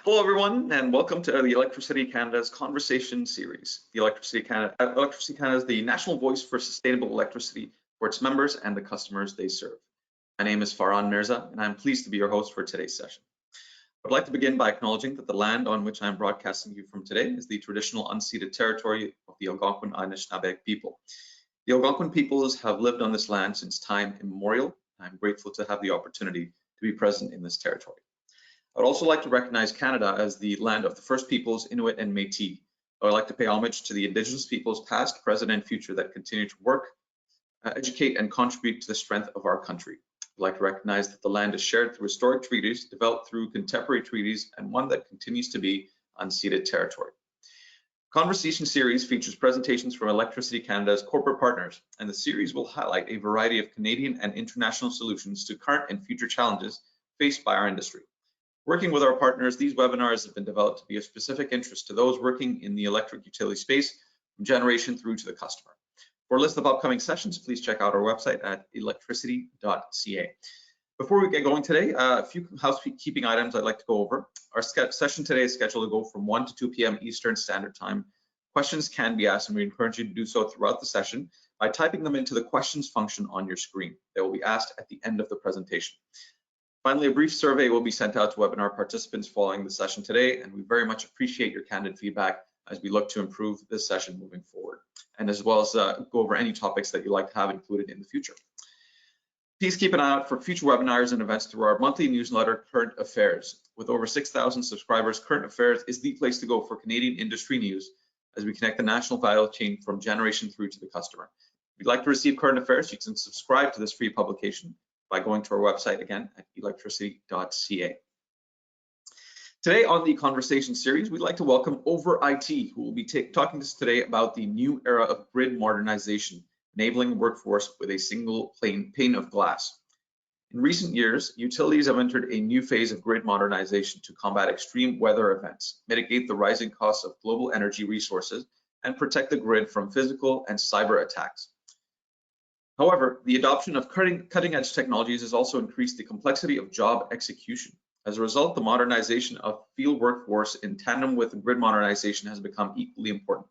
Hello, everyone, and welcome to the Electricity Canada's conversation series. Electricity Canada is the national voice for sustainable electricity for its members and the customers they serve. My name is Farhan Mirza, and I'm pleased to be your host for today's session. I'd like to begin by acknowledging that the land on which I'm broadcasting you from today is the traditional unceded territory of the Algonquin Anishinaabe people. The Algonquin peoples have lived on this land since time immemorial, and I'm grateful to have the opportunity to be present in this territory. I would also like to recognize Canada as the land of the First Peoples, Inuit, and Métis. I would like to pay homage to the Indigenous peoples past, present, and future that continue to work, educate, and contribute to the strength of our country. I'd like to recognize that the land is shared through historic treaties, developed through contemporary treaties, and one that continues to be unceded territory. Conversation series features presentations from Electricity Canada's corporate partners, and the series will highlight a variety of Canadian and international solutions to current and future challenges faced by our industry. Working with our partners, these webinars have been developed to be of specific interest to those working in the electric utility space, from generation through to the customer. For a list of upcoming sessions, please check out our website at electricity.ca. Before we get going today, a few housekeeping items I'd like to go over. Our session today is scheduled to go from 1 to 2 p.m. Eastern Standard Time. Questions can be asked, and we encourage you to do so throughout the session by typing them into the questions function on your screen. They will be asked at the end of the presentation. Finally, a brief survey will be sent out to webinar participants following the session today, and we very much appreciate your candid feedback as we look to improve this session moving forward, and as well as go over any topics that you'd like to have included in the future. Please keep an eye out for future webinars and events through our monthly newsletter, Current Affairs. With over 6,000 subscribers, Current Affairs is the place to go for Canadian industry news as we connect the national value chain from generation through to the customer. If you'd like to receive Current Affairs, you can subscribe to this free publication by going to our website again at electricity.ca. Today on the conversation series, we'd like to welcome OverIT, who will be talking to us today about the new era of grid modernization, enabling the workforce with a single pane of glass. In recent years, utilities have entered a new phase of grid modernization to combat extreme weather events, mitigate the rising costs of global energy resources, and protect the grid from physical and cyber attacks. However, the adoption of cutting-edge technologies has also increased the complexity of job execution. As a result, the modernization of field workforce in tandem with grid modernization has become equally important.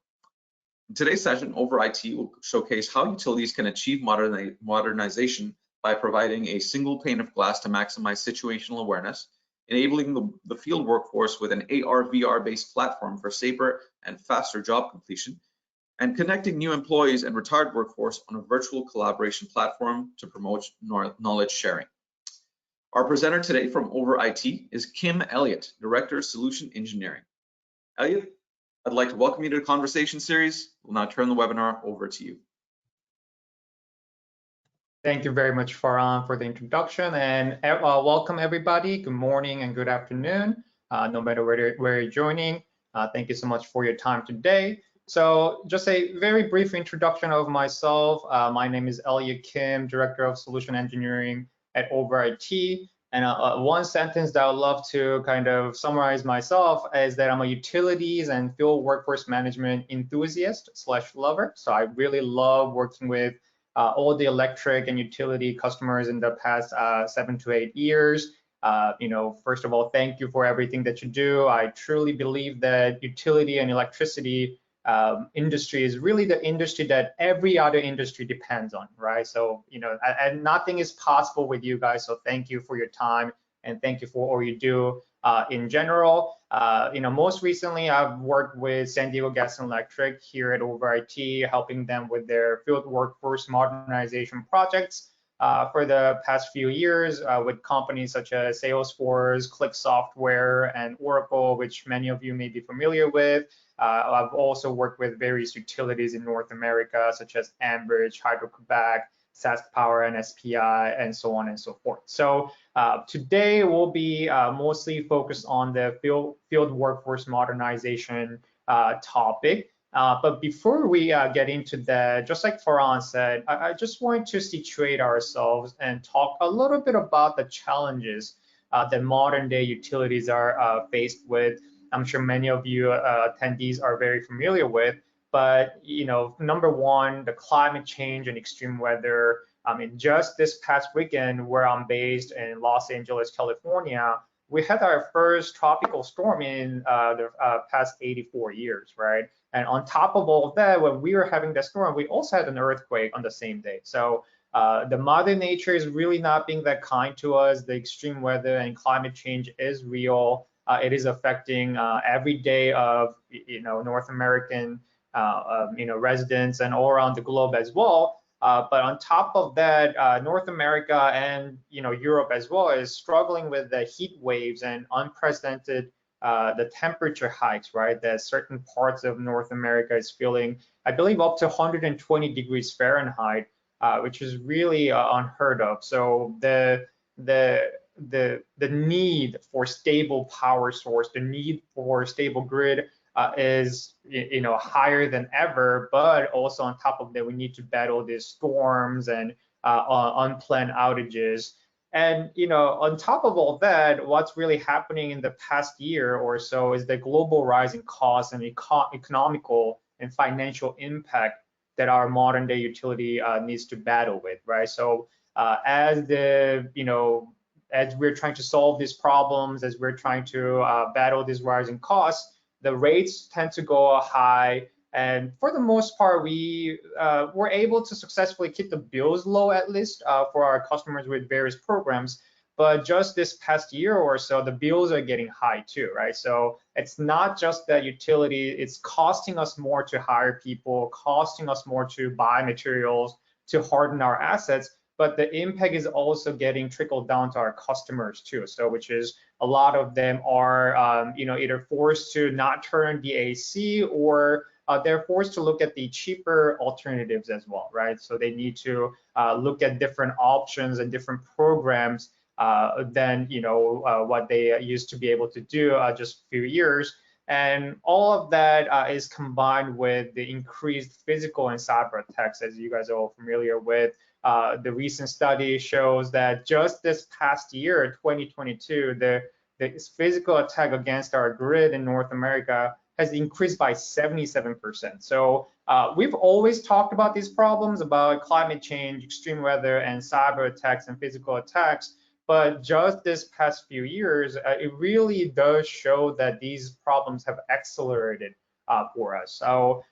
In today's session, OverIT will showcase how utilities can achieve modernization by providing a single pane of glass to maximize situational awareness, enabling the field workforce with an AR/VR-based platform for safer and faster job completion, and connecting new employees and retired workforce on a virtual collaboration platform to promote knowledge sharing. Our presenter today from OverIT is Kim Elliott, Director of Solution Engineering. Elliott, I'd like to welcome you to the conversation series. We'll now turn the webinar over to you. Thank you very much, Farhan, for the introduction, and welcome everybody. Good morning and good afternoon, no matter where you're joining. Thank you so much for your time today. So just a very brief introduction of myself. My name is Elliott Kim, Director of Solution Engineering at OverIT. And one sentence that I would love to kind of summarize myself is that I'm a utilities and field workforce management enthusiast / lover. So I really love working with all the electric and utility customers in the past 7 to 8 years. First of all, thank you for everything that you do. I truly believe that utility and electricity industry is really the industry that every other industry depends on, right? So, and nothing is possible with you guys. So thank you for your time and thank you for all you do in general. Most recently, I've worked with San Diego Gas and Electric here at OverIT, helping them with their field workforce modernization projects for the past few years with companies such as Salesforce, Click Software, and Oracle, which many of you may be familiar with. I've also worked with various utilities in North America, such as Enbridge, Hydro-Quebec, Sask Power, and SPI, and so on and so forth. So today we'll be mostly focused on the field workforce modernization topic. But before we get into that, just like Farhan said, I just want to situate ourselves and talk a little bit about the challenges that modern day utilities are faced with. I'm sure many of you attendees are very familiar with, but number one, the climate change and extreme weather. Just this past weekend, where I'm based in Los Angeles, California, we had our first tropical storm in the past 84 years, right? And on top of all of that, when we were having that storm, we also had an earthquake on the same day. So the mother nature is really not being that kind to us. The extreme weather and climate change is real. It is affecting every day of North American residents and all around the globe as well. But on top of that, North America and Europe as well is struggling with the heat waves and unprecedented the temperature hikes, right? That certain parts of North America is feeling, I believe, up to 120 degrees Fahrenheit, which is really unheard of. So the need for stable power source, the need for stable grid is higher than ever. But also on top of that, we need to battle these storms and unplanned outages. And on top of all that, what's really happening in the past year or so is the global rising costs and economical and financial impact that our modern day utility needs to battle with, right? So as we're trying to solve these problems, as we're trying to battle these rising costs, the rates tend to go high. And for the most part, we were able to successfully keep the bills low, at least for our customers with various programs. But just this past year or so, the bills are getting high too, right? So it's not just that utility, it's costing us more to hire people, costing us more to buy materials, to harden our assets, but the impact is also getting trickled down to our customers too. So which is a lot of them are either forced to not turn the AC or they're forced to look at the cheaper alternatives as well, right? So they need to look at different options and different programs than what they used to be able to do just a few years. And all of that is combined with the increased physical and cyber attacks, as you guys are all familiar with. The recent study shows that just this past year, 2022, the physical attack against our grid in North America has increased by 77%. So we've always talked about these problems about climate change, extreme weather, and cyber attacks and physical attacks. But just this past few years, it really does show that these problems have accelerated for us. So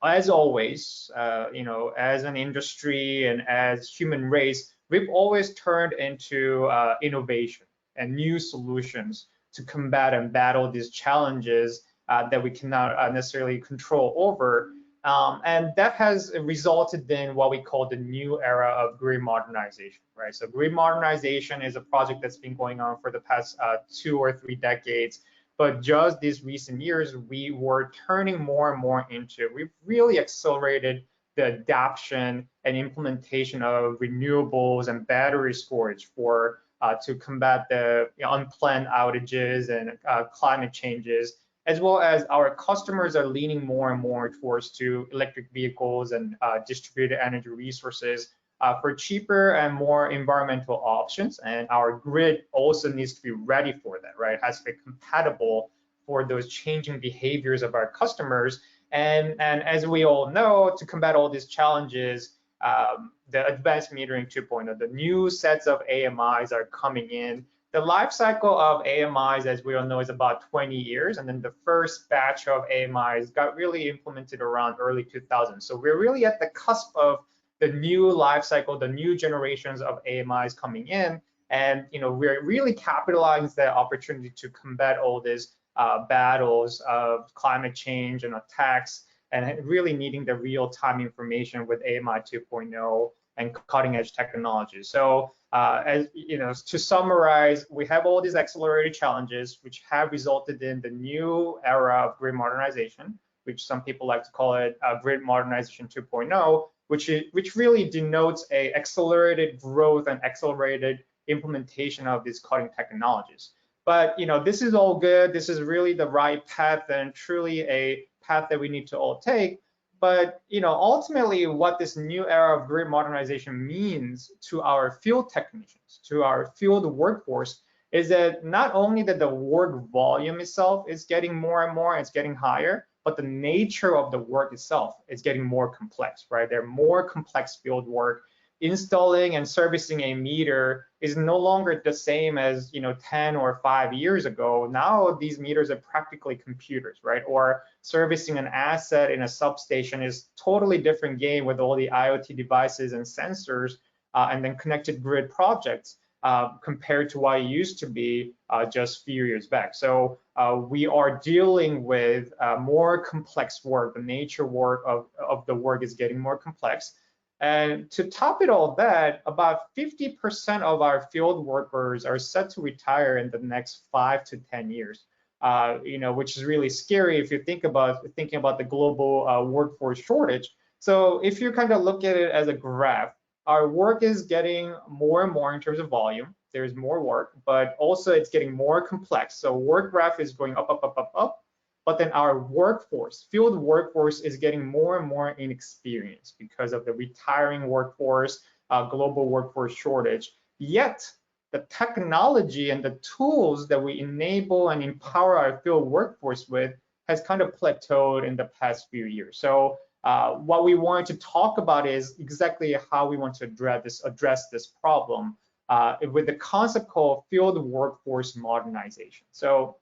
as always, as an industry and as human race, we've always turned into innovation and new solutions to combat and battle these challenges that we cannot necessarily control over. And that has resulted in what we call the new era of grid modernization, right? So grid modernization is a project that's been going on for the past 2 or 3 decades. But just these recent years, we were turning more and more into, we've really accelerated the adoption and implementation of renewables and battery storage for to combat the unplanned outages and climate changes, as well as our customers are leaning more and more towards to electric vehicles and distributed energy resources for cheaper and more environmental options. And our grid also needs to be ready for that, right? It has to be compatible for those changing behaviors of our customers. And as we all know, to combat all these challenges, the advanced metering 2.0, the new sets of AMIs are coming in. The life cycle of AMIs, as we all know, is about 20 years. And then the first batch of AMIs got really implemented around early 2000s. So we're really at the cusp of the new life cycle, the new generations of AMIs coming in. And we're really capitalizing that opportunity to combat all these battles of climate change and attacks, and really needing the real-time information with AMI 2.0 and cutting-edge technology. So to summarize, we have all these accelerated challenges which have resulted in the new era of grid modernization, which some people like to call it Grid Modernization 2.0, which really denotes a accelerated growth and accelerated implementation of these cutting technologies. But this is all good. This is really the right path and truly a path that we need to all take. But ultimately, what this new era of grid modernization means to our field technicians, to our field workforce, is that not only that the work volume itself is getting more and more, it's getting higher, but the nature of the work itself is getting more complex, right? They're more complex field work. installing and servicing a meter is no longer the same as 10 or 5 years ago. Now these meters are practically computers, right? Or servicing an asset in a substation is totally different game with all the IoT devices and sensors and then connected grid projects compared to what it used to be just a few years back. So we are dealing with more complex work. The nature work of the work is getting more complex. And to top it all that, about 50% of our field workers are set to retire in the next 5 to 10 years. Which is really scary if you thinking about the global workforce shortage. So if you kind of look at it as a graph, our work is getting more and more in terms of volume. There's more work, but also it's getting more complex. So work graph is going up, up, up, up, up. But then our workforce, field workforce, is getting more and more inexperienced because of the retiring workforce, global workforce shortage. Yet the technology and the tools that we enable and empower our field workforce with has kind of plateaued in the past few years. So what we wanted to talk about is exactly how we want to address this problem with the concept called field workforce modernization. So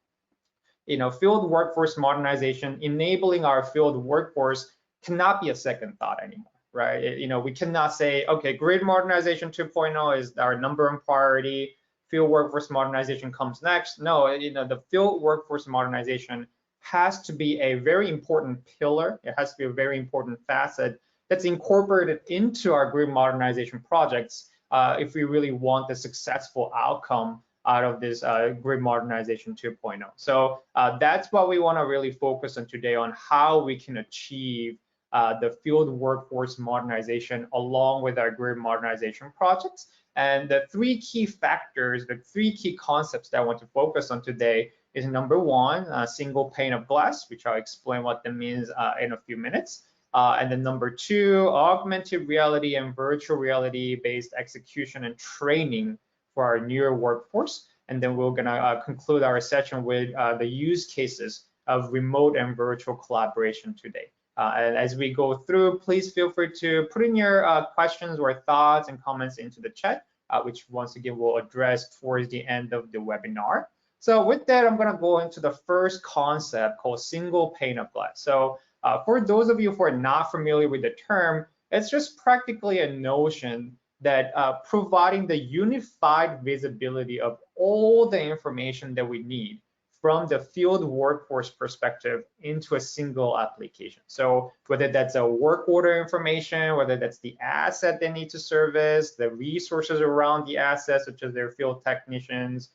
field workforce modernization, enabling our field workforce cannot be a second thought anymore, right? We cannot say, okay, grid modernization 2.0 is our number one priority, field workforce modernization comes next. No, the field workforce modernization has to be a very important pillar. It has to be a very important facet that's incorporated into our grid modernization projects if we really want the successful outcome out of this grid modernization 2.0. So that's what we want to really focus on today, on how we can achieve the field workforce modernization along with our grid modernization projects. And the three key factors, the three key concepts that I want to focus on today is number one, a single pane of glass, which I'll explain what that means in a few minutes. And then number two, augmented reality and virtual reality based execution and training for our newer workforce. And then we're gonna conclude our session with the use cases of remote and virtual collaboration today. And as we go through, please feel free to put in your questions or thoughts and comments into the chat, which once again we'll address towards the end of the webinar. So with that, I'm gonna go into the first concept called single pane of glass. So for those of you who are not familiar with the term, it's just practically a notion that providing the unified visibility of all the information that we need from the field workforce perspective into a single application. So whether that's a work order information, whether that's the asset they need to service, the resources around the asset, such as their field technicians,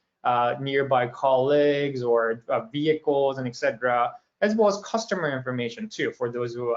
nearby colleagues or vehicles and etc., as well as customer information too, for those who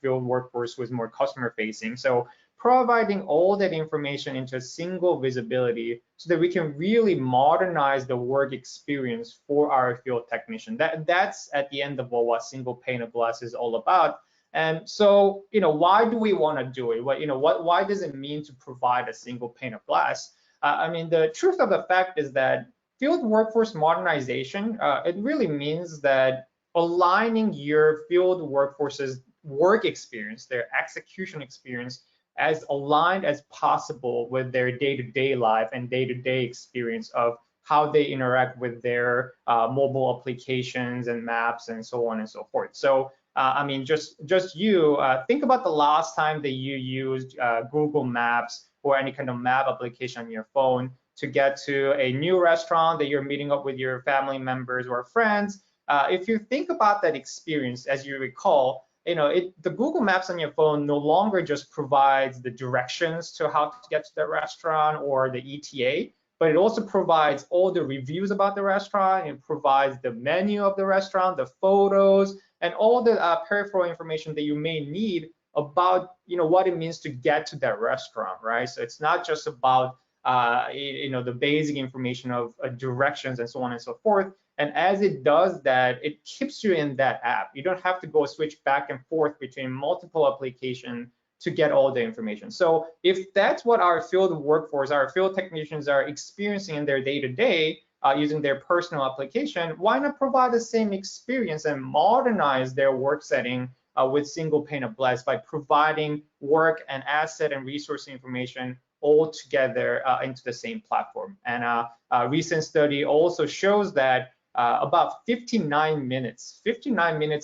field workforce who is more customer facing. So providing all that information into a single visibility so that we can really modernize the work experience for our field technician. That's at the end of what single pane of glass is all about. And so, why do we want to do it? Why does it mean to provide a single pane of glass? I mean, the truth of the fact is that field workforce modernization, it really means that aligning your field workforce's work experience, their execution experience, as aligned as possible with their day-to-day life and day-to-day experience of how they interact with their mobile applications and maps and so on and so forth. So, I mean, just think about the last time that you used Google Maps or any kind of map application on your phone to get to a new restaurant that you're meeting up with your family members or friends. If you think about that experience, as you recall, the Google Maps on your phone no longer just provides the directions to how to get to the restaurant or the ETA, but it also provides all the reviews about the restaurant. It provides the menu of the restaurant, the photos, and all the peripheral information that you may need about what it means to get to that restaurant, right? So it's not just about the basic information of directions and so on and so forth. And as it does that, it keeps you in that app. You don't have to go switch back and forth between multiple applications to get all the information. So if that's what our field workforce, our field technicians are experiencing in their day-to-day using their personal application, why not provide the same experience and modernize their work setting with single pane of glass by providing work and asset and resource information all together into the same platform. And a recent study also shows that about 59 minutes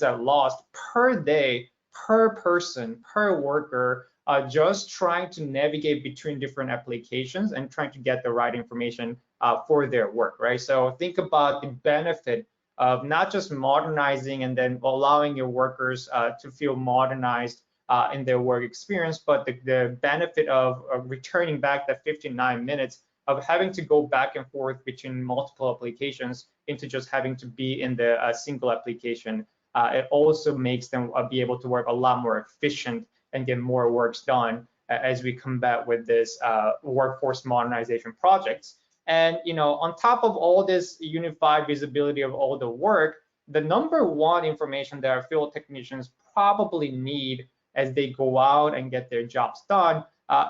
are lost per day, per person, per worker, just trying to navigate between different applications and trying to get the right information for their work, right? So think about the benefit of not just modernizing and then allowing your workers to feel modernized in their work experience, but the benefit of returning back that 59 minutes of having to go back and forth between multiple applications into just having to be in the single application. It also makes them be able to work a lot more efficient and get more works done as we combat with this workforce modernization projects. And on top of all this unified visibility of all the work, the number one information that our field technicians probably need as they go out and get their jobs done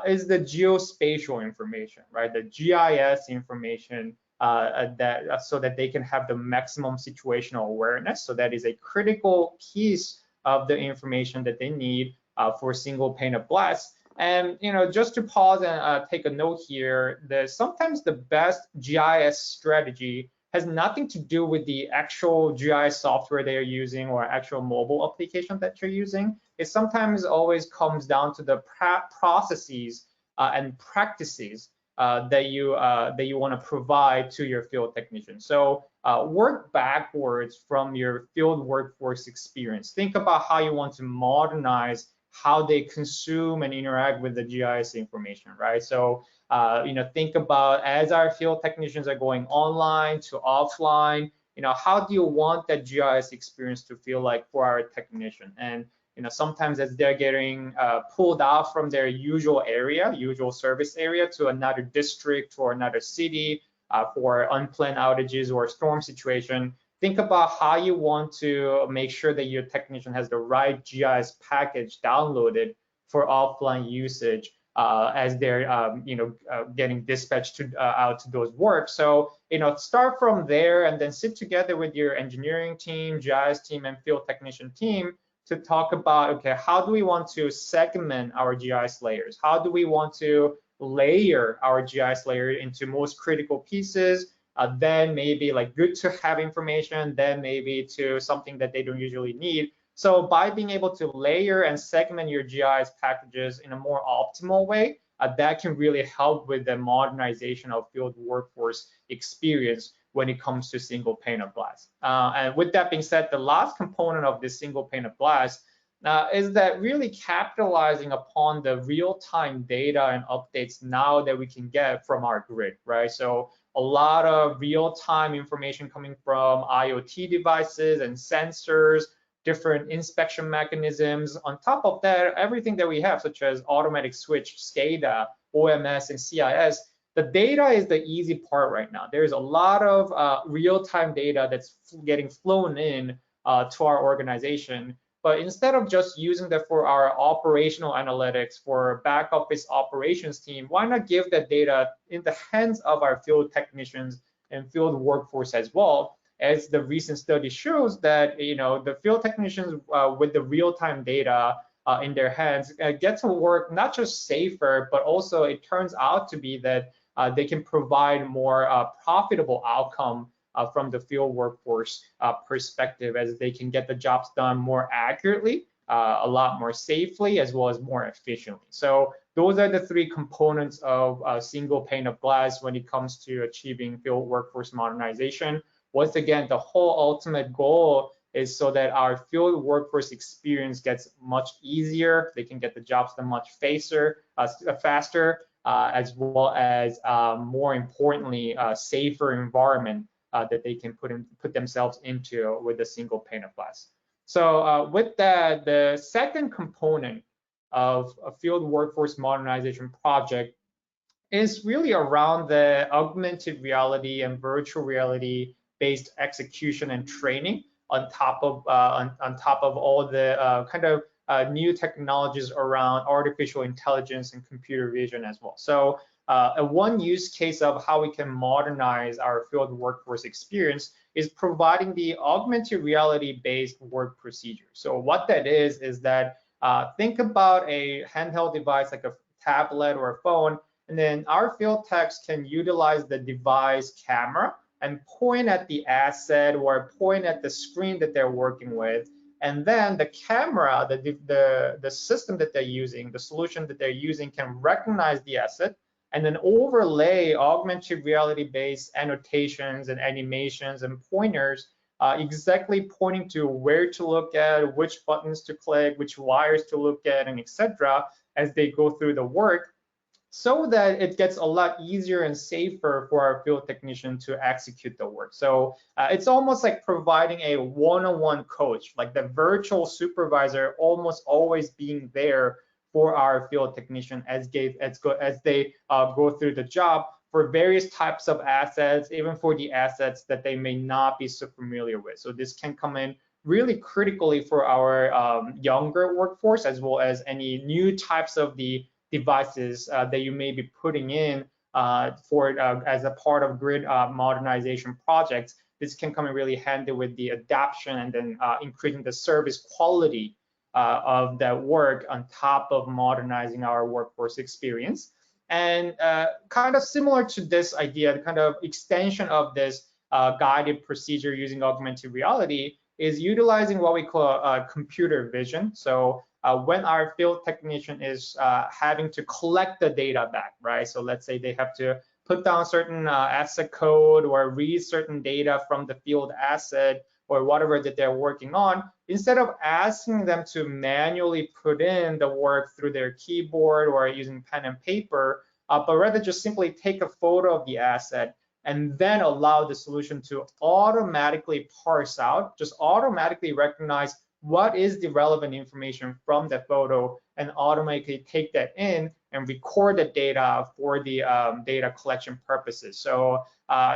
is the geospatial information, right? The GIS information so that they can have the maximum situational awareness. So that is a critical piece of the information that they need for a single pane of glass. And just to pause and take a note here, sometimes the best GIS strategy has nothing to do with the actual GIS software they are using or actual mobile application that you're using. It sometimes always comes down to the processes and practices that you want to provide to your field technician. So work backwards from your field workforce experience. Think about how you want to modernize how they consume and interact with the GIS information, right? So, think about as our field technicians are going online to offline, how do you want that GIS experience to feel like for our technician? And, sometimes as they're getting pulled out from their usual service area to another district or another city for unplanned outages or storm situation, think about how you want to make sure that your technician has the right GIS package downloaded for offline usage as they're getting dispatched out to those work. So start from there and then sit together with your engineering team, GIS team, and field technician team to talk about, okay, how do we want to segment our GIS layers? How do we want to layer our GIS layer into most critical pieces? Then maybe like good to have information, then maybe to something that they don't usually need. So by being able to layer and segment your GIS packages in a more optimal way, that can really help with the modernization of field workforce experience when it comes to single pane of glass. And with that being said, the last component of this single pane of glass is that really capitalizing upon the real-time data and updates now that we can get from our grid, right? So a lot of real-time information coming from IoT devices and sensors, different inspection mechanisms. On top of that, everything that we have, such as automatic switch, SCADA, OMS, and CIS, the data is the easy part right now. There's a lot of real-time data that's getting flown in to our organization. But instead of just using that for our operational analytics for back office operations team, why not give that data in the hands of our field technicians and field workforce as well? As the recent study shows that the field technicians with the real-time data in their hands get to work not just safer, but also it turns out to be that they can provide more profitable outcome from the field workforce perspective, as they can get the jobs done more accurately, a lot more safely, as well as more efficiently. So those are the three components of a single pane of glass when it comes to achieving field workforce modernization. Once again, the whole ultimate goal is so that our field workforce experience gets much easier. They can get the jobs done much faster, as well as more importantly, safer environment that they can put themselves into with a single pane of glass. So with that, the second component of a field workforce modernization project is really around the augmented reality and virtual reality based execution and training on top of all the kind of new technologies around artificial intelligence and computer vision as well. So one use case of how we can modernize our field workforce experience is providing the augmented reality-based work procedure. So what that is that think about a handheld device like a tablet or a phone, and then our field techs can utilize the device camera and point at the asset or point at the screen that they're working with. And then the camera, the system that they're using, the solution that they're using can recognize the asset and then overlay augmented reality-based annotations and animations and pointers, exactly pointing to where to look at, which buttons to click, which wires to look at, and etc. as they go through the work, so that it gets a lot easier and safer for our field technician to execute the work. So it's almost like providing a one-on-one coach, like the virtual supervisor almost always being there for our field technician as they go through the job for various types of assets, even for the assets that they may not be so familiar with. So this can come in really critically for our younger workforce, as well as any new types of the devices that you may be putting in as a part of grid modernization projects. This can come in really handy with the adoption and then increasing the service quality of that work on top of modernizing our workforce experience. And kind of similar to this idea, the kind of extension of this guided procedure using augmented reality is utilizing what we call computer vision. So when our field technician is having to collect the data back, right? So let's say they have to put down certain asset code or read certain data from the field asset or whatever that they're working on, instead of asking them to manually put in the work through their keyboard or using pen and paper, but rather just simply take a photo of the asset and then allow the solution to automatically parse out, just automatically recognize what is the relevant information from the photo and automatically take that in and record the data for the data collection purposes. So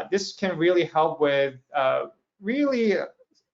this can really help with really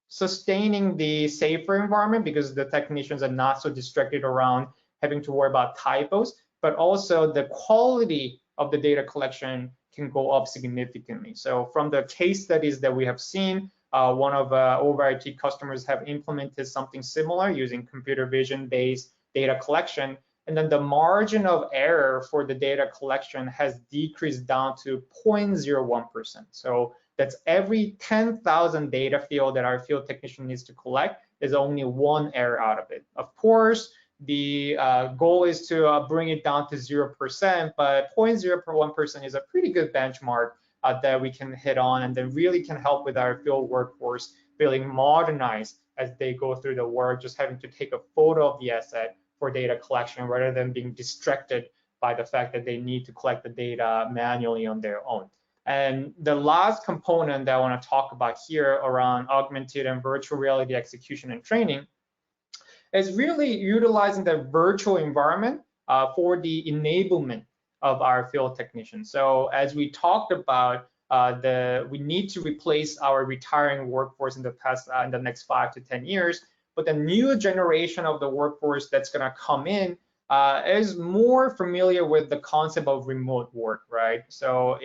sustaining the safer environment, because the technicians are not so distracted around having to worry about typos, but also the quality of the data collection can go up significantly. So from the case studies that we have seen, one of OverIT customers have implemented something similar using computer vision based data collection, and then the margin of error for the data collection has decreased down to 0.01%. So that's every 10,000 data field that our field technician needs to collect, there's only one error out of it. Of course, the goal is to bring it down to 0%, but 0.01% is a pretty good benchmark that we can hit on, and then really can help with our field workforce feeling modernized as they go through the work, just having to take a photo of the asset for data collection rather than being distracted by the fact that they need to collect the data manually on their own. And the last component that I want to talk about here around augmented and virtual reality execution and training is really utilizing the virtual environment for the enablement of our field technicians. So as we talked about, we need to replace our retiring workforce in the next 5 to 10 years, but the new generation of the workforce that's going to come in is more familiar with the concept of remote work, right? So,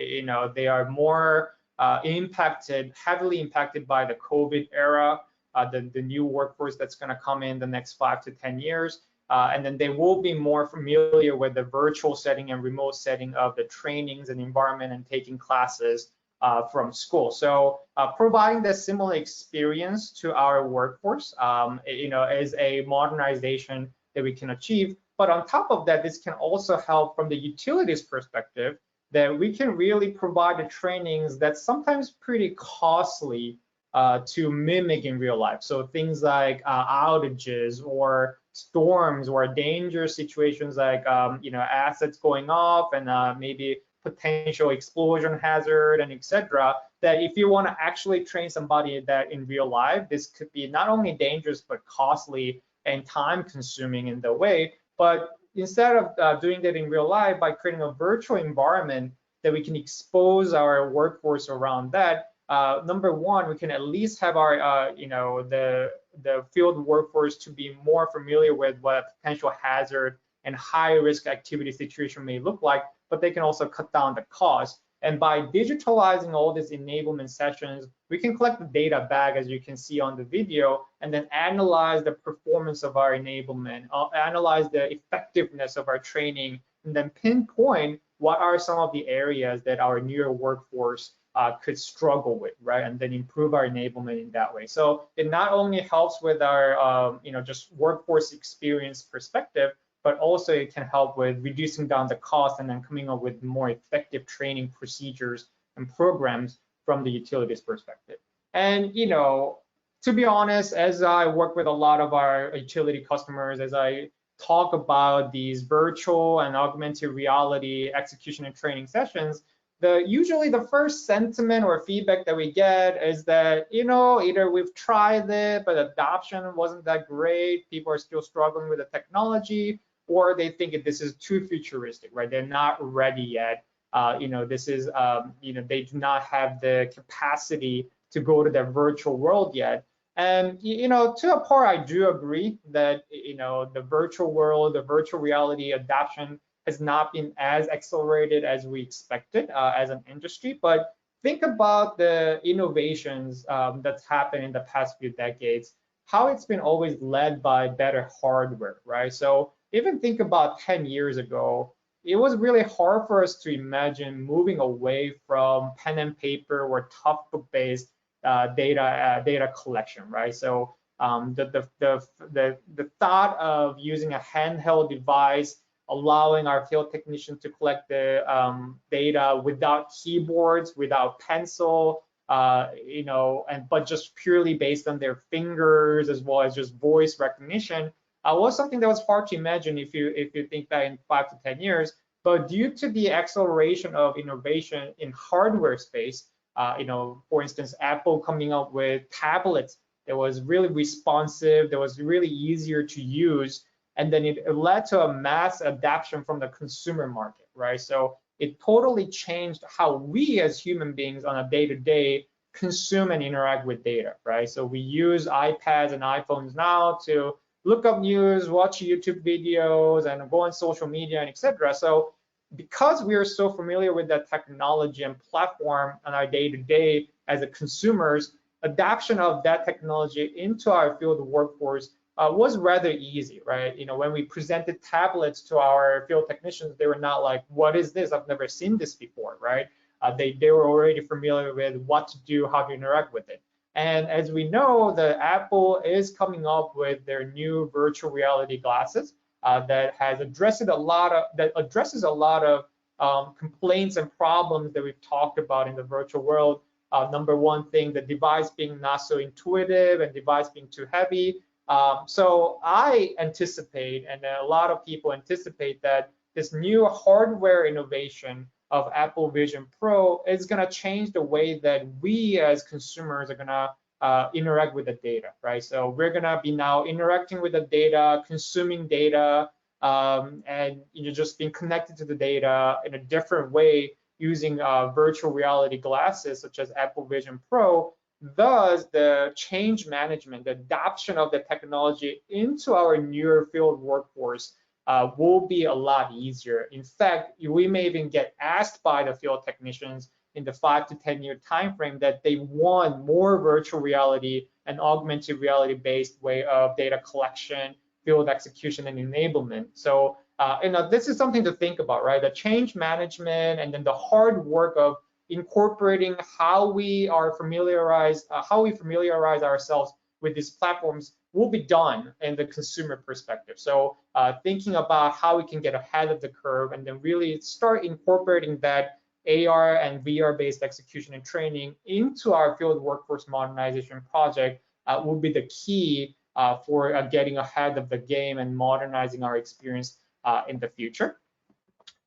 they are more heavily impacted by the COVID era, the new workforce that's going to come in the next 5 to 10 years. And then they will be more familiar with the virtual setting and remote setting of the trainings and environment and taking classes from school. So providing that similar experience to our workforce, is a modernization that we can achieve. But on top of that, this can also help from the utilities perspective, that we can really provide the trainings that's sometimes pretty costly to mimic in real life. So things like outages or storms or dangerous situations like assets going off and maybe potential explosion hazard and etc. That if you want to actually train somebody that in real life, this could be not only dangerous but costly and time consuming in the way. But instead of doing that in real life, by creating a virtual environment that we can expose our workforce around that, number one, we can at least have our, the field workforce to be more familiar with what a potential hazard and high risk activity situation may look like, but they can also cut down the cost. And by digitalizing all these enablement sessions, we can collect the data back, as you can see on the video, and then analyze the performance of our enablement, analyze the effectiveness of our training, and then pinpoint what are some of the areas that our newer workforce could struggle with, right? And then improve our enablement in that way. So it not only helps with our, just workforce experience perspective, but also it can help with reducing down the cost and then coming up with more effective training procedures and programs from the utilities perspective. And, to be honest, as I work with a lot of our utility customers, as I talk about these virtual and augmented reality execution and training sessions, usually the first sentiment or feedback that we get is that, either we've tried it, but adoption wasn't that great, people are still struggling with the technology, or they think this is too futuristic, right? They're not ready yet. This is, they do not have the capacity to go to the virtual world yet. And, to a part, I do agree that, the virtual world, the virtual reality adoption has not been as accelerated as we expected as an industry. But think about the innovations that's happened in the past few decades, how it's been always led by better hardware, right? So even think about 10 years ago, it was really hard for us to imagine moving away from pen and paper or tough book-based data collection, right? So the thought of using a handheld device, allowing our field technicians to collect the data without keyboards, without pencil, but just purely based on their fingers as well as just voice recognition, was something that was hard to imagine if you think back in 5 to 10 years. But due to the acceleration of innovation in hardware space, for instance, Apple coming up with tablets that was really responsive, that was really easier to use, and then it led to a mass adoption from the consumer market, right? So it totally changed how we as human beings on a day-to-day consume and interact with data, right? So we use iPads and iPhones now to look up news, watch YouTube videos, and go on social media, and etc. So because we are so familiar with that technology and platform on our day-to-day as a consumers, adoption of that technology into our field workforce was rather easy, right? When we presented tablets to our field technicians, they were not like, what is this? I've never seen this before, right? They were already familiar with what to do, how to interact with it. And as we know, the Apple is coming up with their new virtual reality glasses that addresses a lot of complaints and problems that we've talked about in the virtual world. Number one thing, the device being not so intuitive and device being too heavy. So I anticipate, and a lot of people anticipate, that this new hardware innovation of Apple Vision Pro is going to change the way that we as consumers are going to interact with the data, right? So we're going to be now interacting with the data, consuming data, and just being connected to the data in a different way using virtual reality glasses such as Apple Vision Pro. Thus, the change management, the adoption of the technology into our newer field workforce will be a lot easier. In fact, we may even get asked by the field technicians in the 5 to 10 year time frame that they want more virtual reality and augmented reality based way of data collection, field execution, and enablement. So this is something to think about, right? The change management and then the hard work of incorporating how we familiarize ourselves with these platforms will be done in the consumer perspective. So thinking about how we can get ahead of the curve and then really start incorporating that AR and VR based execution and training into our field workforce modernization project will be the key for getting ahead of the game and modernizing our experience in the future.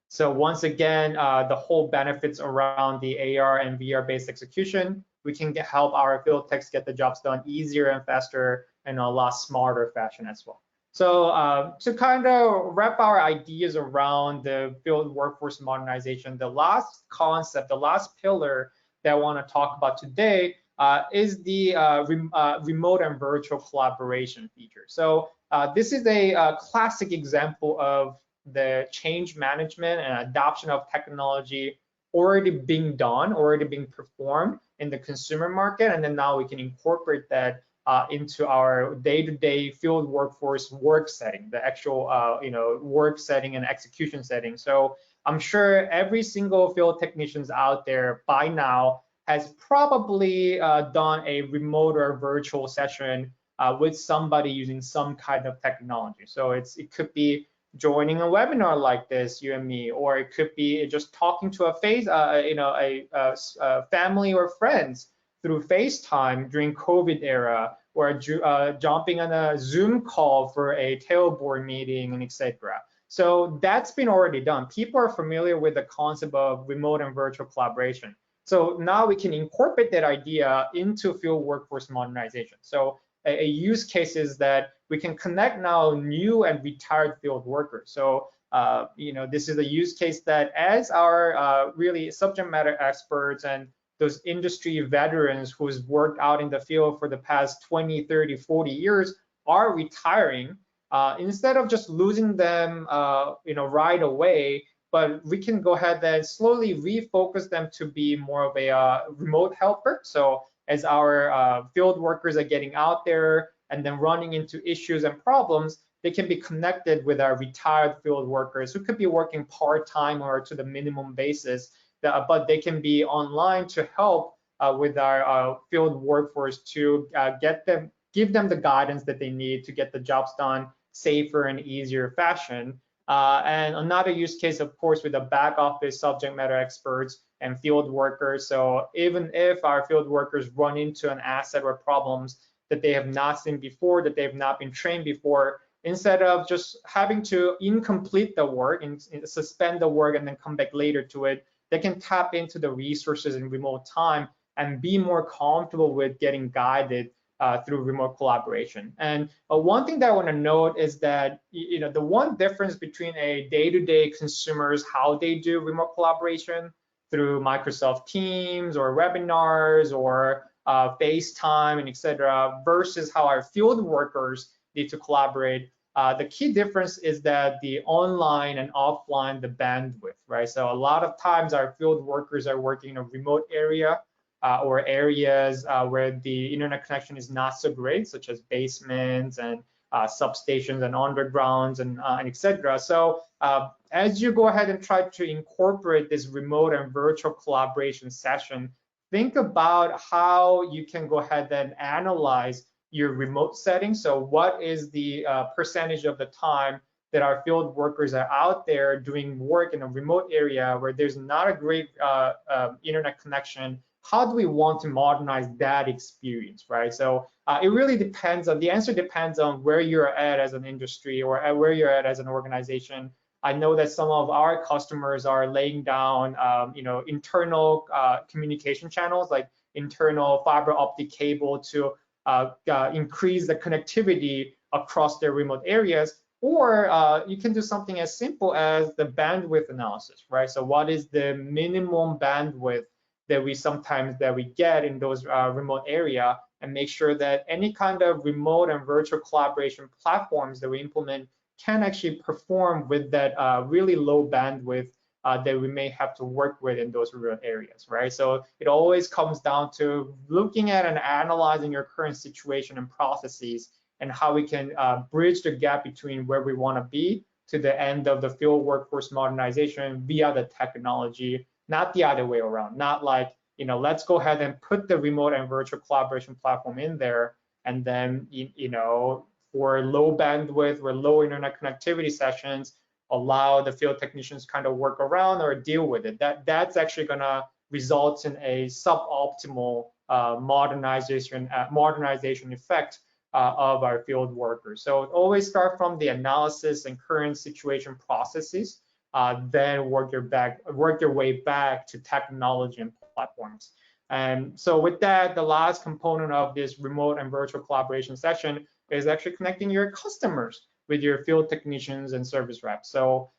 So once again, the whole benefits around the AR and VR based execution, we can help our field techs get the jobs done easier and faster and a lot smarter fashion as well. So to kind of wrap our ideas around the field workforce modernization, the last concept, the last pillar that I want to talk about today is the remote and virtual collaboration feature. So this is a classic example of the change management and adoption of technology already being done, already being performed in the consumer market, and then now we can incorporate that into our day-to-day field workforce work setting, the actual work setting and execution setting. So I'm sure every single field technicians out there by now has probably done a remote or virtual session with somebody using some kind of technology. So it could be joining a webinar like this, you and me, or it could be just talking to a family or friends through FaceTime during COVID era, or jumping on a Zoom call for a tailboard meeting, and etc. So that's been already done. People are familiar with the concept of remote and virtual collaboration. So now we can incorporate that idea into field workforce modernization. So a use case is that we can connect now new and retired field workers. So this is a use case that as our really subject matter experts and those industry veterans who's worked out in the field for the past 20, 30, 40 years are retiring, instead of just losing them right away, but we can go ahead and slowly refocus them to be more of a remote helper. So as our field workers are getting out there and then running into issues and problems, they can be connected with our retired field workers who could be working part-time or to the minimum basis, but they can be online to help with our field workforce to give them the guidance that they need to get the jobs done safer and easier fashion. And another use case, of course, with the back office subject matter experts and field workers. So even if our field workers run into an asset or problems that they have not seen before, that they have not been trained before, instead of just having to incomplete the work and suspend the work and then come back later to it, they can tap into the resources in remote time and be more comfortable with getting guided through remote collaboration. And one thing that I want to note is that the one difference between a day-to-day consumers, how they do remote collaboration through Microsoft Teams or webinars or FaceTime and etc., versus how our field workers need to collaborate. The key difference is that the online and offline, the bandwidth, right? So a lot of times our field workers are working in a remote area or areas where the internet connection is not so great, such as basements and substations and undergrounds and etc. So as you go ahead and try to incorporate this remote and virtual collaboration session, think about how you can go ahead and analyze your remote setting. So what is the percentage of the time that our field workers are out there doing work in a remote area where there's not a great internet connection? How do we want to modernize that experience, right? So it really depends on, the answer depends on where you're at as an industry or where you're at as an organization. I know that some of our customers are laying down, internal communication channels, like internal fiber optic cable to increase the connectivity across their remote areas. Or you can do something as simple as the bandwidth analysis, right? So what is the minimum bandwidth that we get in those remote area, and make sure that any kind of remote and virtual collaboration platforms that we implement can actually perform with that really low bandwidth that we may have to work with in those remote areas, right? So it always comes down to looking at and analyzing your current situation and processes and how we can bridge the gap between where we want to be to the end of the field workforce modernization via the technology, not the other way around. Not like, let's go ahead and put the remote and virtual collaboration platform in there, and then, for low bandwidth or low internet connectivity sessions, allow the field technicians kind of work around or deal with it. That's actually gonna result in a suboptimal modernization effect of our field workers. So always start from the analysis and current situation processes, then work your way back to technology and platforms. And so with that, the last component of this remote and virtual collaboration session is actually connecting your customers with your field technicians and service reps. So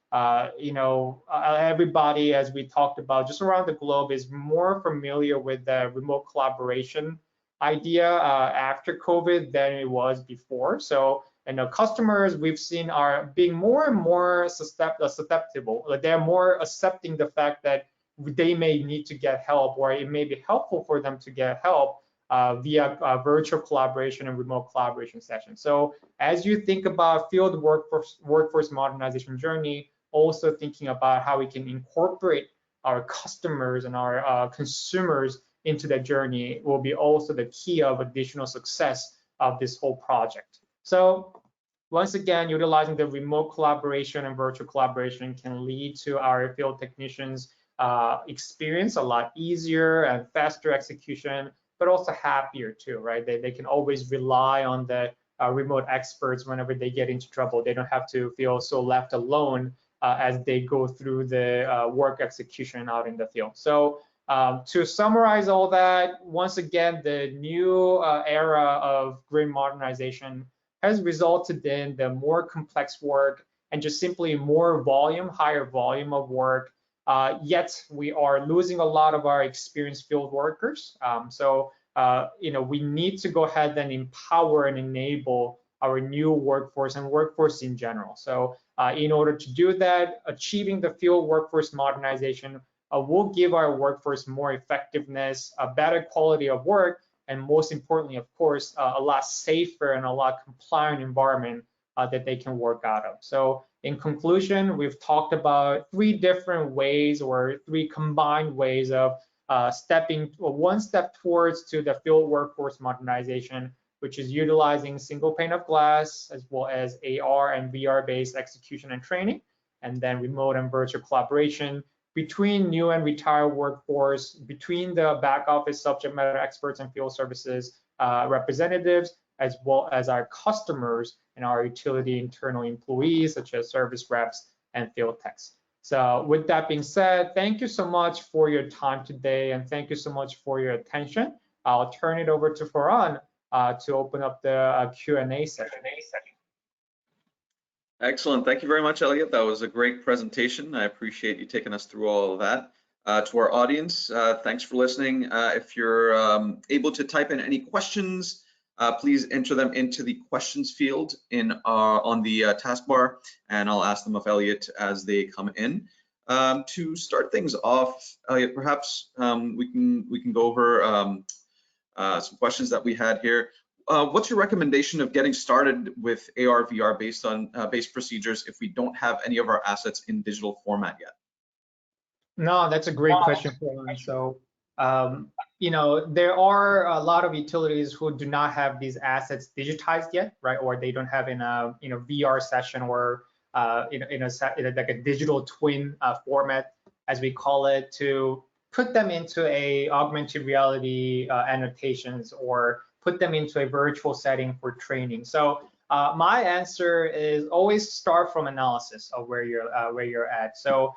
everybody, as we talked about, just around the globe is more familiar with the remote collaboration idea after COVID than it was before. So And the customers we've seen are being more and more susceptible. Like they're more accepting the fact that they may need to get help, or it may be helpful for them to get help via virtual collaboration and remote collaboration sessions. So as you think about field workforce modernization journey, also thinking about how we can incorporate our customers and our consumers into that journey will be also the key of additional success of this whole project. So once again, utilizing the remote collaboration and virtual collaboration can lead to our field technicians experience a lot easier and faster execution, but also happier too, right? They can always rely on the remote experts whenever they get into trouble. They don't have to feel so left alone as they go through the work execution out in the field. So to summarize all that, once again, the new era of grid modernization has resulted in the more complex work and just simply more volume, higher volume of work. Yet we are losing a lot of our experienced field workers. We need to go ahead and empower and enable our new workforce and workforce in general. So in order to do that, achieving the field workforce modernization will give our workforce more effectiveness, a better quality of work, and most importantly, of course, a lot safer and a lot compliant environment that they can work out of. So in conclusion, we've talked about 3 different ways or 3 combined ways of stepping one step towards to the field workforce modernization, which is utilizing single pane of glass, as well as AR and VR based execution and training, and then remote and virtual collaboration between new and retired workforce, between the back office subject matter experts and field services representatives, as well as our customers and our utility internal employees, such as service reps and field techs. So with that being said, thank you so much for your time today, and thank you so much for your attention. I'll turn it over to Farhan to open up the Q&A session. Excellent. Thank you very much, Elliot. That was a great presentation. I appreciate you taking us through all of that. To our audience, thanks for listening. If you're able to type in any questions, please enter them into the questions field on the taskbar, and I'll ask them of Elliot as they come in. To start things off, Elliot, perhaps we can go over some questions that we had here. What's your recommendation of getting started with AR VR based procedures if we don't have any of our assets in digital format yet? No, that's a great question, Farhan. So there are a lot of utilities who do not have these assets digitized yet, right? Or they don't have in a VR session or in like a digital twin format, as we call it, to put them into a augmented reality annotations or put them into a virtual setting for training. So my answer is always start from analysis of where you're at. So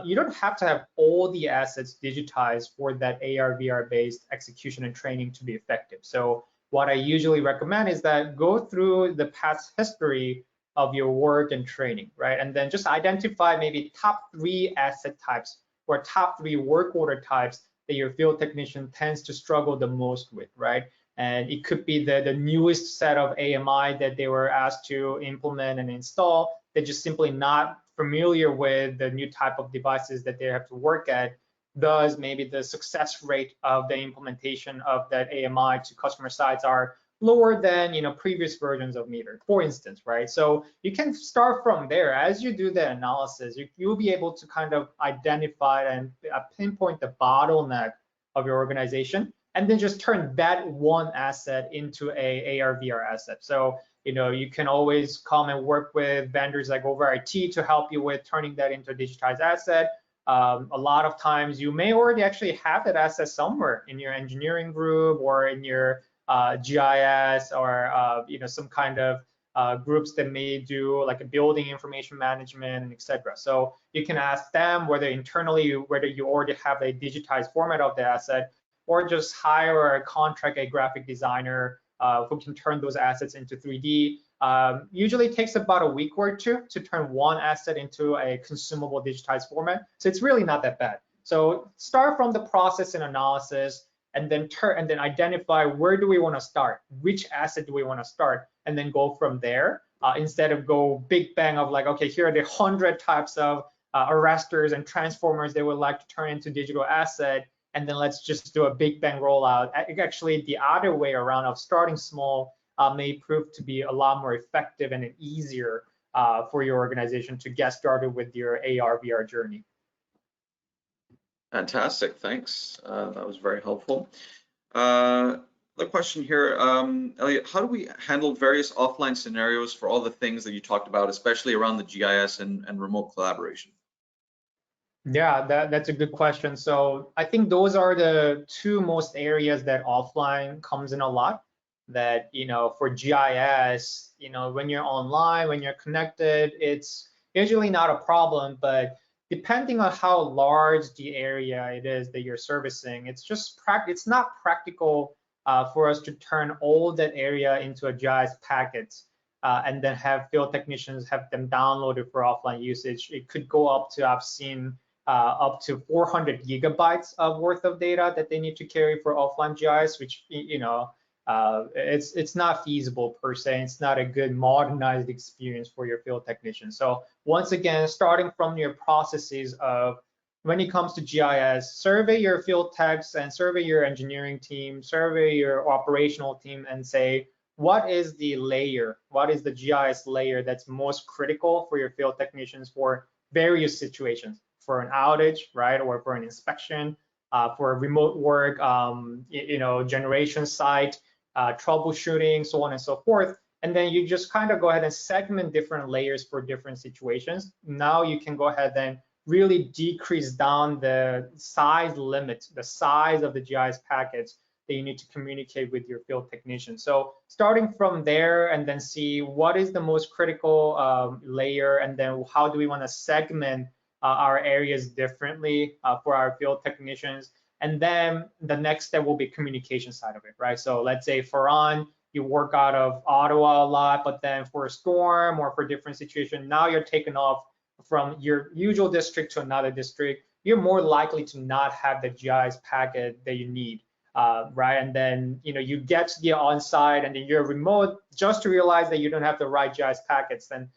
you don't have to have all the assets digitized for that AR VR based execution and training to be effective. So what I usually recommend is that go through the past history of your work and training, right? And then just identify maybe top 3 asset types or top 3 work order types that your field technician tends to struggle the most with, right? And it could be the newest set of AMI that they were asked to implement and install. They're just simply not familiar with the new type of devices that they have to work at. Thus, maybe the success rate of the implementation of that AMI to customer sites are lower than previous versions of meter, for instance, right? So you can start from there. As you do the analysis, you'll be able to kind of identify and pinpoint the bottleneck of your organization, and then just turn that one asset into a AR VR asset. So you can always come and work with vendors like OverIT to help you with turning that into a digitized asset. A lot of times you may already actually have that asset somewhere in your engineering group or in your GIS or some kind of groups that may do like a building information management, etc. So you can ask them whether you already have a digitized format of the asset, or just hire or contract a graphic designer who can turn those assets into 3D. Usually it takes about a week or 2 to turn one asset into a consumable digitized format. So it's really not that bad. So start from the process and analysis, and then identify where do we want to start, which asset do we want to start, and then go from there. instead of go big bang of like, okay, here are the 100 types of arresters and transformers they would like to turn into digital asset, and then let's just do a big bang rollout. Actually, the other way around of starting small may prove to be a lot more effective and easier for your organization to get started with your AR, VR journey. Fantastic, thanks. That was very helpful. The question here, Elliot, how do we handle various offline scenarios for all the things that you talked about, especially around the GIS and remote collaboration? Yeah, that's a good question. So I think those are the two most areas that offline comes in a lot. That, for GIS, when you're online, when you're connected, it's usually not a problem, but depending on how large the area it is that you're servicing, it's not practical for us to turn all that area into a GIS packet and then have field technicians have them downloaded for offline usage. It could go up to, I've seen up to 400 gigabytes of worth of data that they need to carry for offline GIS, which it's not feasible per se. It's not a good modernized experience for your field technician. So once again, starting from your processes of when it comes to GIS, survey your field techs and survey your engineering team, survey your operational team, and say, what is the layer? What is the GIS layer that's most critical for your field technicians for various situations? For an outage, right, or for an inspection, for remote work, generation site, troubleshooting, so on and so forth. And then you just kind of go ahead and segment different layers for different situations. Now you can go ahead and really decrease down the size limit, the size of the GIS packets that you need to communicate with your field technician. So starting from there and then see what is the most critical layer, and then how do we want to segment our areas differently for our field technicians. And then the next step will be communication side of it, right? So let's say Farhan, you work out of Ottawa a lot, but then for a storm or for different situation, now you're taken off from your usual district to another district. You're more likely to not have the GIS packet that you need, right? And then you get to the on-site and then you're remote just to realize that you don't have the right GIS packets. Then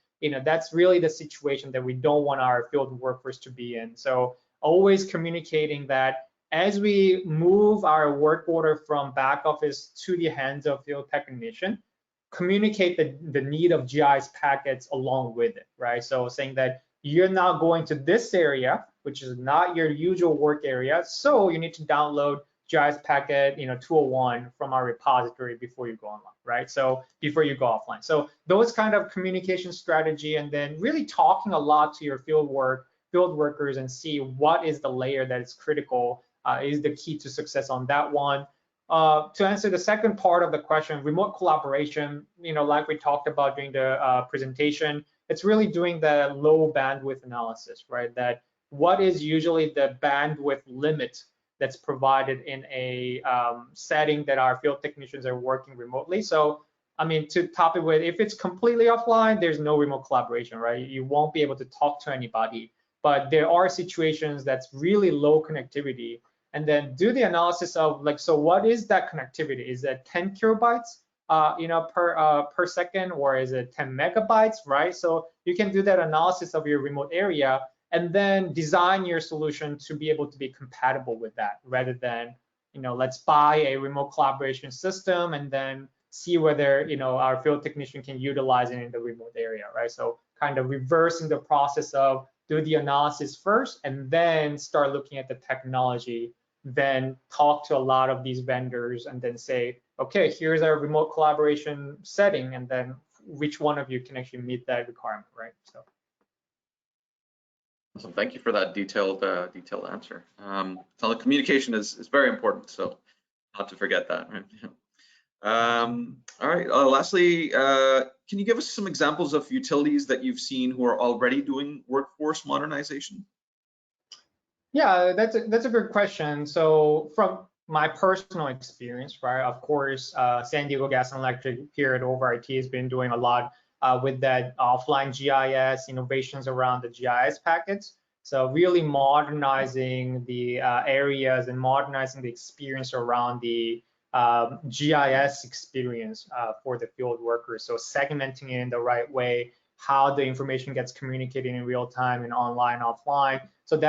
that's really the situation that we don't want our field workforce to be in. So always communicating that as we move our work order from back office to the hands of field technician, communicate the need of GIS packets along with it, right? So saying that you're now going to this area, which is not your usual work area, so you need to download GIS packet 201 from our repository before you go online, right? So before you go offline. So those kind of communication strategy, and then really talking a lot to your field workers and see what is the layer that is critical is the key to success on that one. To answer the second part of the question, remote collaboration, like we talked about during the presentation, it's really doing the low bandwidth analysis, right? That what is usually the bandwidth limit that's provided in a setting that our field technicians are working remotely. So, to top it with, if it's completely offline, there's no remote collaboration, right? You won't be able to talk to anybody. But there are situations that's really low connectivity, and then do the analysis of so what is that connectivity? Is that 10 kilobytes, per second, or is it 10 megabytes, right? So you can do that analysis of your remote area, and then design your solution to be able to be compatible with that, rather than, let's buy a remote collaboration system and then see whether, our field technician can utilize it in the remote area, right? So kind of reversing the process of do the analysis first and then start looking at the technology, then talk to a lot of these vendors and then say, okay, here's our remote collaboration setting, and then which one of you can actually meet that requirement, right? So. Awesome. Thank you for that detailed answer. So the communication is very important, so not to forget that. Right? All right. Lastly, can you give us some examples of utilities that you've seen who are already doing workforce modernization? Yeah, that's a good question. So from my personal experience, right? Of course, San Diego Gas and Electric here at OverIT has been doing a lot with that offline GIS innovations around the GIS packets. So really modernizing the areas and modernizing the experience around the GIS experience for the field workers. So segmenting it in the right way, how the information gets communicated in real time and online, offline. So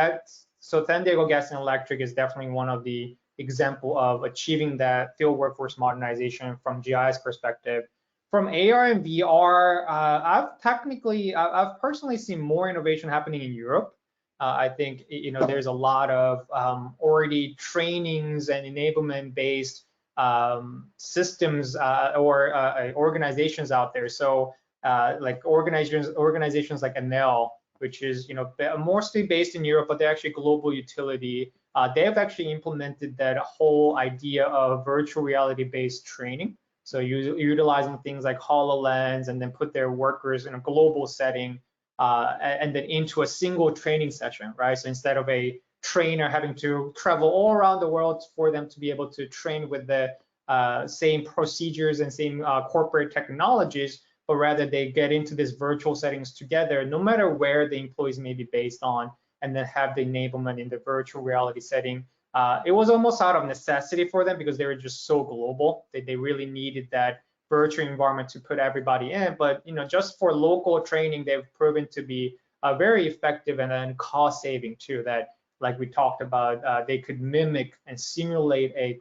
San Diego Gas and Electric is definitely one of the example of achieving that field workforce modernization from GIS perspective. From AR and VR, I've personally seen more innovation happening in Europe. I think there's a lot of already trainings and enablement based systems or organizations out there. So like organizations like Enel, which is mostly based in Europe, but they're actually a global utility. They have actually implemented that whole idea of virtual reality based training. So utilizing things like HoloLens and then put their workers in a global setting and then into a single training session, right? So instead of a trainer having to travel all around the world for them to be able to train with the same procedures and same corporate technologies, but rather they get into these virtual settings together, no matter where the employees may be based on, and then have the enablement in the virtual reality setting. It was almost out of necessity for them because they were just so global. They really needed that virtual environment to put everybody in. But just for local training, they've proven to be very effective and then cost saving too. That, like we talked about, they could mimic and simulate a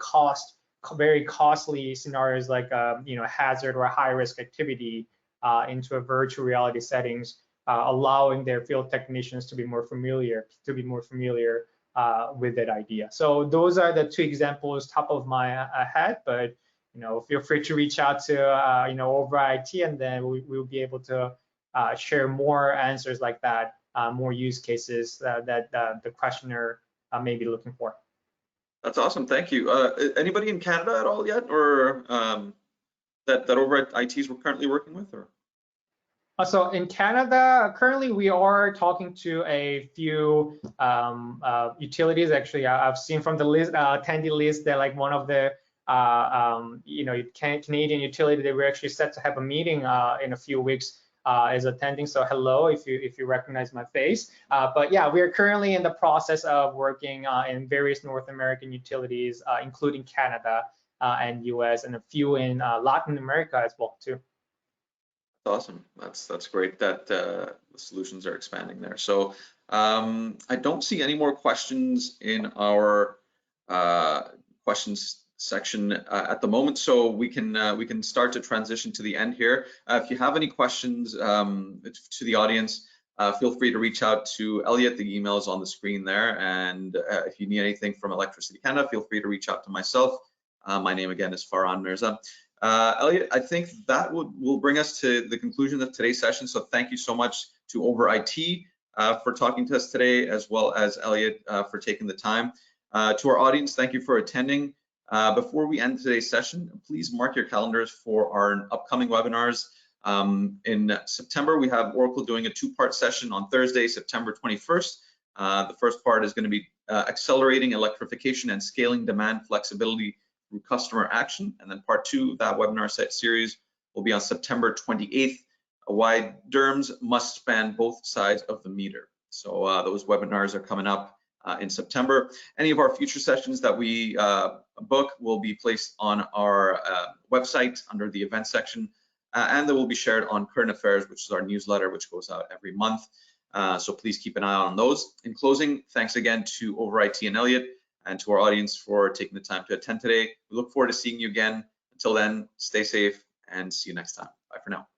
very costly scenarios like hazard or high risk activity into a virtual reality settings, allowing their field technicians to be more familiar with that idea. So those are the two examples top of my head, but feel free to reach out to OverIT, and then we'll be able to share more answers like that, more use cases that the questioner may be looking for. That's awesome. Thank you. Anybody in Canada at all yet, or that OverITs we're currently working with, or? So in Canada, currently we are talking to a few utilities. Actually, I've seen from the list, attendee list, that like one of the Canadian utility that we're actually set to have a meeting in a few weeks is attending. So hello, if you recognize my face. But yeah, we are currently in the process of working in various North American utilities, including Canada and US, and a few in Latin America as well too. Awesome. That's great that the solutions are expanding there. So I don't see any more questions in our questions section at the moment, so we can start to transition to the end here. If you have any questions to the audience, feel free to reach out to Elliot. The email is on the screen there, and if you need anything from Electricity Canada, feel free to reach out to myself. My name again is Farhan Mirza. Elliot, I think that will bring us to the conclusion of today's session. So thank you so much to OverIT for talking to us today, as well as Elliot for taking the time. To our audience, thank you for attending. Before we end today's session, please mark your calendars for our upcoming webinars. In September, we have Oracle doing a two-part session on Thursday, September 21st. The first part is going to be accelerating electrification and scaling demand flexibility through customer action. And then part two of that webinar series will be on September 28th, why DERMS must span both sides of the meter. So those webinars are coming up in September. Any of our future sessions that we book will be placed on our website under the event section, and they will be shared on Current Affairs, which is our newsletter, which goes out every month. So please keep an eye on those. In closing, thanks again to OverIT and Elliot, and to our audience for taking the time to attend today. We look forward to seeing you again. Until then, stay safe and see you next time. Bye for now.